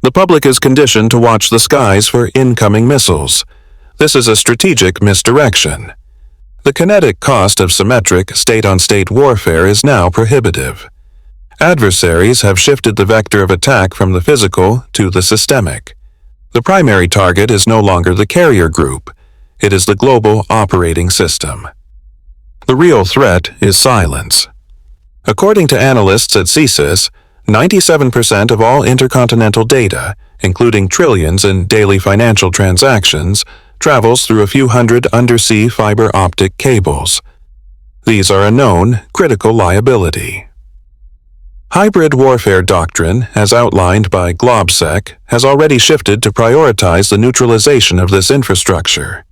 The public is conditioned to watch the skies for incoming missiles. This is a strategic misdirection. The kinetic cost of symmetric state-on-state warfare is now prohibitive. Adversaries have shifted the vector of attack from the physical to the systemic. The primary target is no longer the carrier group. It is the global operating system. The real threat is silence. According to analysts at CSIS, 97% of all intercontinental data, including trillions in daily financial transactions, travels through a few hundred undersea fiber optic cables. These are a known critical liability. Hybrid warfare doctrine, as outlined by GlobSec, has already shifted to prioritize the neutralization of this infrastructure.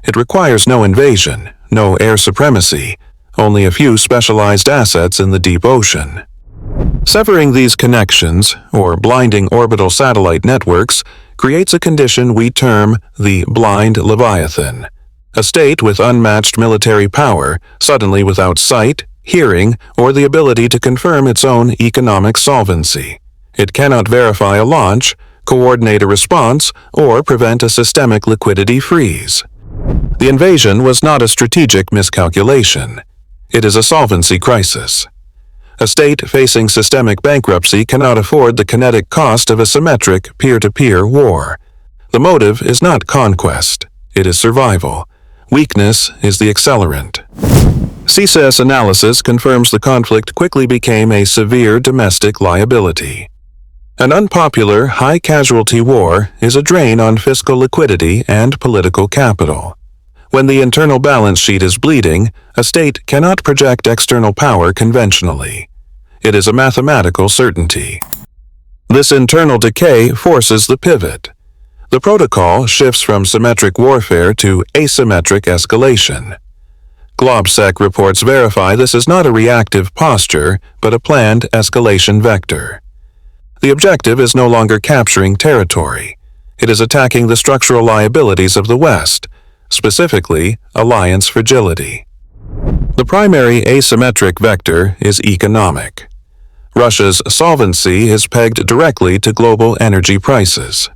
It requires no invasion, no air supremacy, only a few specialized assets in the deep ocean. Severing these connections, or blinding orbital satellite networks, creates a condition we term the blind Leviathan, a state with unmatched military power, suddenly without sight, hearing, or the ability to confirm its own economic solvency. It cannot verify a launch, coordinate a response, or prevent a systemic liquidity freeze. The invasion was not a strategic miscalculation. It is a solvency crisis. A state facing systemic bankruptcy cannot afford the kinetic cost of a symmetric peer-to-peer war. The motive is not conquest, it is survival. Weakness is the accelerant. CSIS analysis confirms the conflict quickly became a severe domestic liability. An unpopular, high-casualty war is a drain on fiscal liquidity and political capital. When the internal balance sheet is bleeding, a state cannot project external power conventionally. It is a mathematical certainty. This internal decay forces the pivot. The protocol shifts from symmetric warfare to asymmetric escalation. GlobSec reports verify this is not a reactive posture, but a planned escalation vector. The objective is no longer capturing territory. It is attacking the structural liabilities of the West, specifically alliance fragility. The primary asymmetric vector is economic. Russia's solvency is pegged directly to global energy prices.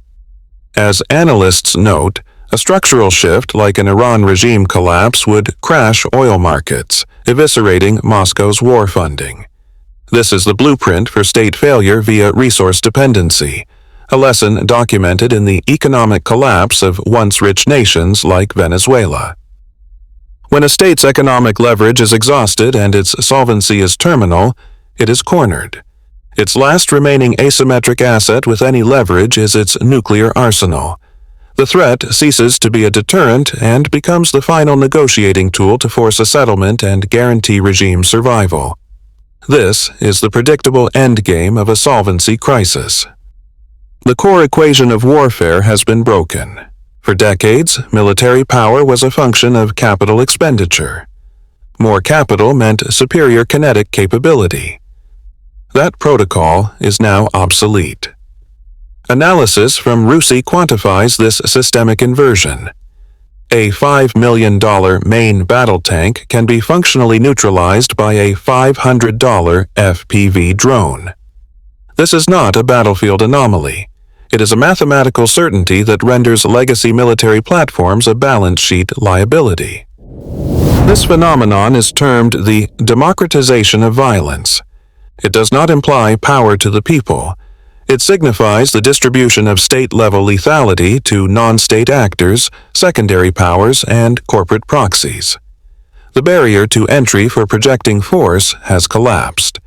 As analysts note, a structural shift like an Iran regime collapse would crash oil markets, eviscerating Moscow's war funding. This is the blueprint for state failure via resource dependency, a lesson documented in the economic collapse of once rich nations like Venezuela. When a state's economic leverage is exhausted and its solvency is terminal, it is cornered. Its last remaining asymmetric asset with any leverage is its nuclear arsenal. The threat ceases to be a deterrent and becomes the final negotiating tool to force a settlement and guarantee regime survival. This is the predictable endgame of a solvency crisis. The core equation of warfare has been broken. For decades, military power was a function of capital expenditure. More capital meant superior kinetic capability. That protocol is now obsolete. Analysis from RUSI quantifies this systemic inversion. A $5 million main battle tank can be functionally neutralized by a $500 FPV drone. This is not a battlefield anomaly. It is a mathematical certainty that renders legacy military platforms a balance sheet liability. This phenomenon is termed the democratization of violence. It does not imply power to the people. It signifies the distribution of state-level lethality to non-state actors, secondary powers, and corporate proxies. The barrier to entry for projecting force has collapsed.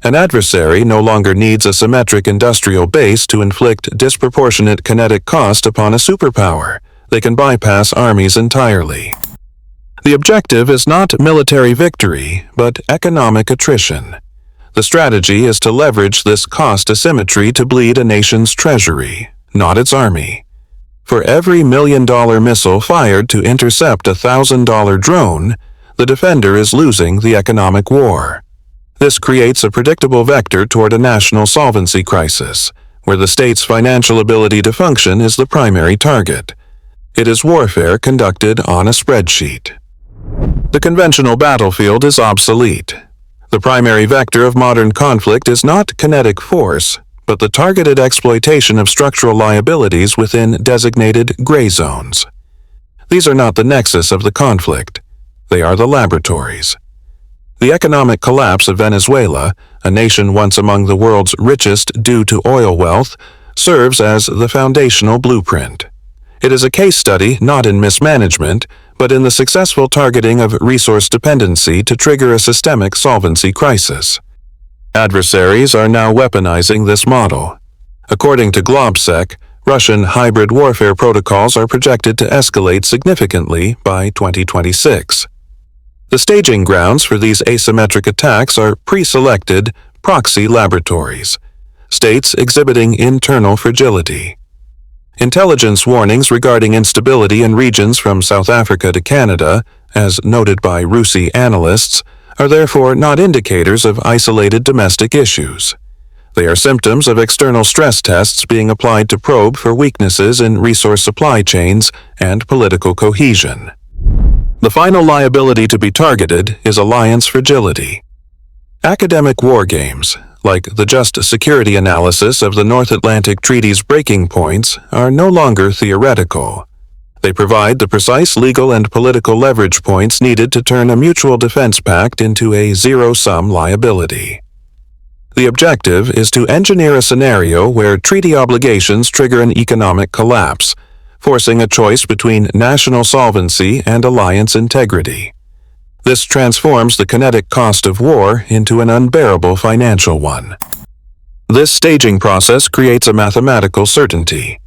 An adversary no longer needs a symmetric industrial base to inflict disproportionate kinetic cost upon a superpower. They can bypass armies entirely. The objective is not military victory, but economic attrition. The strategy is to leverage this cost asymmetry to bleed a nation's treasury, not its army. For every $1 million missile fired to intercept a $1,000 drone, the defender is losing the economic war. This creates a predictable vector toward a national solvency crisis, where the state's financial ability to function is the primary target. It is warfare conducted on a spreadsheet. The conventional battlefield is obsolete. The primary vector of modern conflict is not kinetic force, but the targeted exploitation of structural liabilities within designated gray zones. These are not the nexus of the conflict. They are the laboratories. The economic collapse of Venezuela, a nation once among the world's richest due to oil wealth, serves as the foundational blueprint. It is a case study not in mismanagement, but in the successful targeting of resource dependency to trigger a systemic solvency crisis. Adversaries are now weaponizing this model. According to Globsec, Russian hybrid warfare protocols are projected to escalate significantly by 2026. The staging grounds for these asymmetric attacks are pre-selected proxy laboratories, states exhibiting internal fragility. Intelligence warnings regarding instability in regions from South Africa to Canada, as noted by RUSI analysts, are therefore not indicators of isolated domestic issues. They are symptoms of external stress tests being applied to probe for weaknesses in resource supply chains and political cohesion. The final liability to be targeted is alliance fragility. Academic war games, like the just security analysis of the North Atlantic Treaty's breaking points, are no longer theoretical. They provide the precise legal and political leverage points needed to turn a mutual defense pact into a zero-sum liability. The objective is to engineer a scenario where treaty obligations trigger an economic collapse, forcing a choice between national solvency and alliance integrity. This transforms the kinetic cost of war into an unbearable financial one. This staging process creates a mathematical certainty.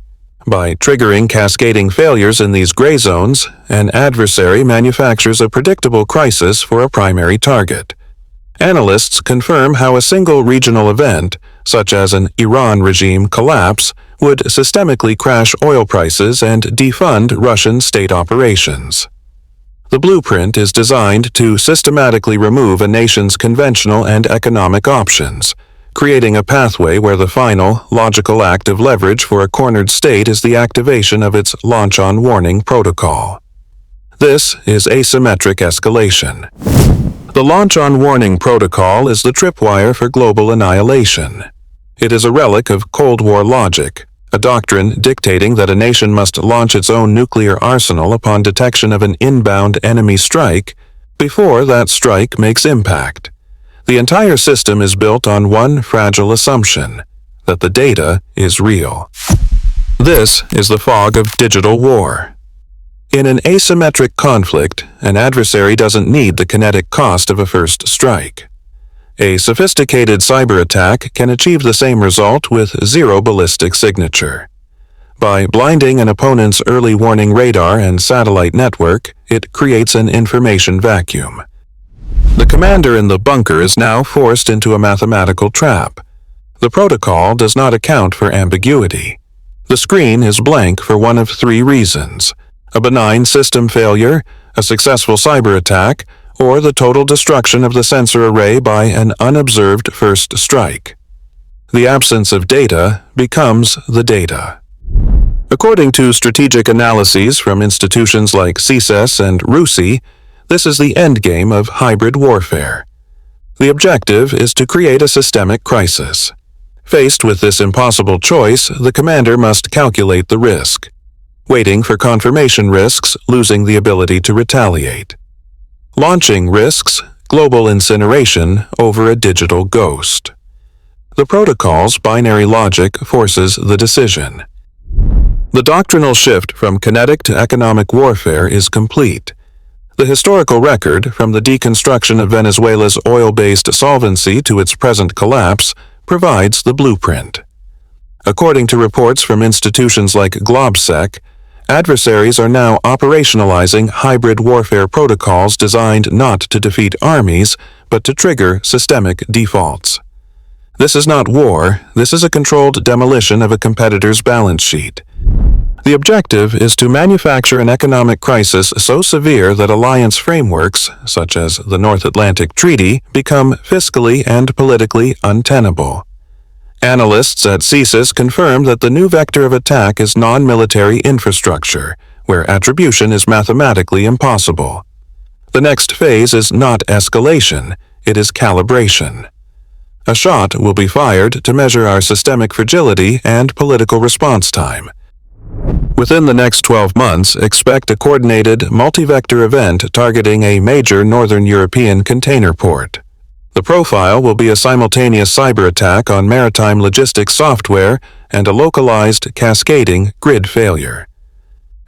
By triggering cascading failures in these gray zones, an adversary manufactures a predictable crisis for a primary target. Analysts confirm how a single regional event, such as an Iran regime collapse, would systemically crash oil prices and defund Russian state operations. The blueprint is designed to systematically remove a nation's conventional and economic options, creating a pathway where the final, logical act of leverage for a cornered state is the activation of its launch-on warning protocol. This is asymmetric escalation. The launch-on warning protocol is the tripwire for global annihilation. It is a relic of Cold War logic, a doctrine dictating that a nation must launch its own nuclear arsenal upon detection of an inbound enemy strike before that strike makes impact. The entire system is built on one fragile assumption, that the data is real. This is the fog of digital war. In an asymmetric conflict, an adversary doesn't need the kinetic cost of a first strike. A sophisticated cyber attack can achieve the same result with zero ballistic signature. By blinding an opponent's early warning radar and satellite network, it creates an information vacuum. The commander in the bunker is now forced into a mathematical trap. The protocol does not account for ambiguity. The screen is blank for one of three reasons: a benign system failure, a successful cyber attack, or the total destruction of the sensor array by an unobserved first strike. The absence of data becomes the data. According to strategic analyses from institutions like CSIS and RUSI, this is the endgame of hybrid warfare. The objective is to create a systemic crisis. Faced with this impossible choice, the commander must calculate the risk. Waiting for confirmation risks, losing the ability to retaliate. Launching risks, global incineration over a digital ghost. The protocol's binary logic forces the decision. The doctrinal shift from kinetic to economic warfare is complete. The historical record, from the deconstruction of Venezuela's oil-based solvency to its present collapse, provides the blueprint. According to reports from institutions like Globsec, adversaries are now operationalizing hybrid warfare protocols designed not to defeat armies, but to trigger systemic defaults. This is not war, this is a controlled demolition of a competitor's balance sheet. The objective is to manufacture an economic crisis so severe that alliance frameworks, such as the North Atlantic Treaty, become fiscally and politically untenable. Analysts at CSIS confirm that the new vector of attack is non-military infrastructure, where attribution is mathematically impossible. The next phase is not escalation, it is calibration. A shot will be fired to measure our systemic fragility and political response time. Within the next 12 months, expect a coordinated, multi-vector event targeting a major Northern European container port. The profile will be a simultaneous cyber attack on maritime logistics software and a localized, cascading grid failure.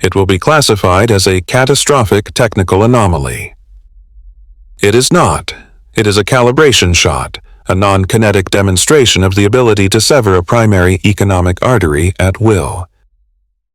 It will be classified as a catastrophic technical anomaly. It is not. It is a calibration shot, a non-kinetic demonstration of the ability to sever a primary economic artery at will.